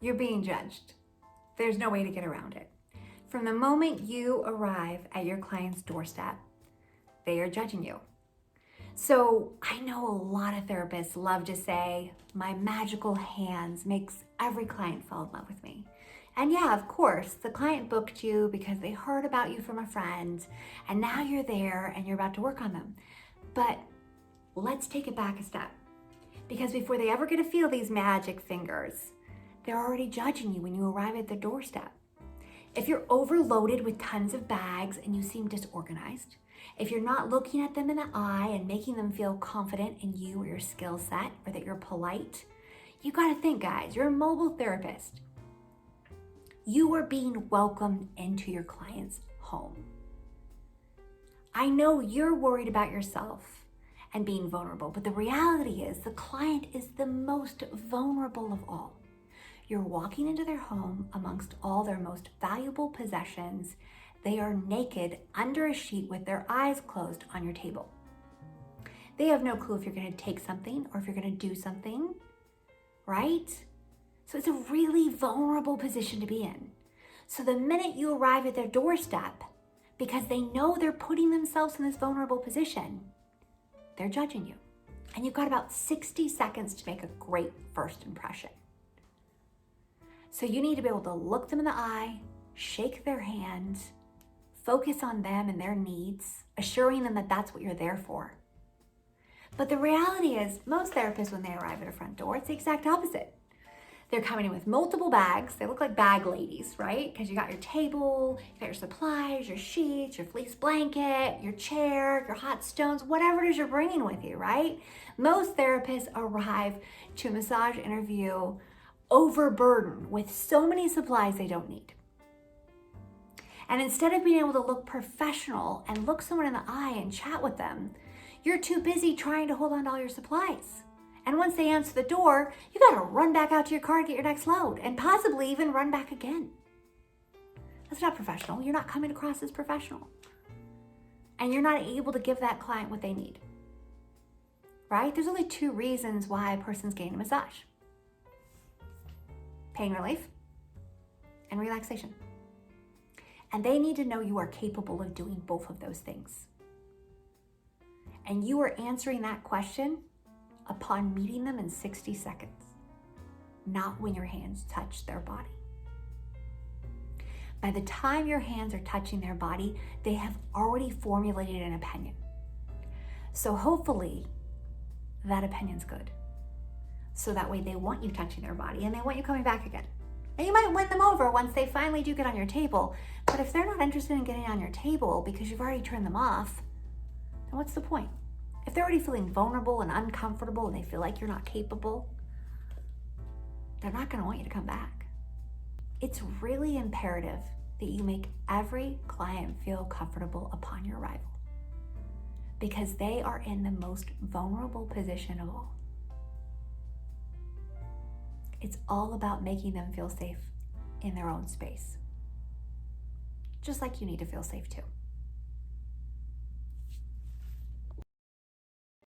You're being judged. There's no way to get around it. From the moment you arrive at your client's doorstep, they are judging you. So I know a lot of therapists love to say, my magical hands makes every client fall in love with me. And yeah, of course, the client booked you because they heard about you from a friend, and now you're there and you're about to work on them. But let's take it back a step. Because before they ever get to feel these magic fingers, they're already judging you when you arrive at their doorstep. If you're overloaded with tons of bags and you seem disorganized, if you're not looking at them in the eye and making them feel confident in you or your skill set, or that you're polite, you gotta think, guys, you're a mobile therapist. You are being welcomed into your client's home. I know you're worried about yourself and being vulnerable, but the reality is the client is the most vulnerable of all. You're walking into their home amongst all their most valuable possessions. They are naked under a sheet with their eyes closed on your table. They have no clue if you're going to take something or if you're going to do something, right? So it's a really vulnerable position to be in. So the minute you arrive at their doorstep, because they know they're putting themselves in this vulnerable position, they're judging you. And you've got about 60 seconds to make a great first impression. So you need to be able to look them in the eye, shake their hand, focus on them and their needs, assuring them that that's what you're there for. But the reality is, most therapists, when they arrive at a front door, it's the exact opposite. They're coming in with multiple bags. They look like bag ladies, right? Because you got your table, you got your supplies, your sheets, your fleece blanket, your chair, your hot stones, whatever it is you're bringing with you, right? Most therapists arrive to a massage interview overburdened with so many supplies they don't need. And instead of being able to look professional and look someone in the eye and chat with them, you're too busy trying to hold on to all your supplies. And once they answer the door, you gotta run back out to your car and get your next load, and possibly even run back again. That's not professional. You're not coming across as professional. And you're not able to give that client what they need, right? There's only two reasons why a person's getting a massage: pain relief and relaxation. And they need to know you are capable of doing both of those things. And you are answering that question upon meeting them in 60 seconds, not when your hands touch their body. By the time your hands are touching their body, they have already formulated an opinion. So hopefully that opinion's good. So that way they want you touching their body and they want you coming back again. And you might win them over once they finally do get on your table. But if they're not interested in getting on your table because you've already turned them off, then what's the point? If they're already feeling vulnerable and uncomfortable and they feel like you're not capable, they're not going to want you to come back. It's really imperative that you make every client feel comfortable upon your arrival, because they are in the most vulnerable position of all. It's all about making them feel safe in their own space, just like you need to feel safe too.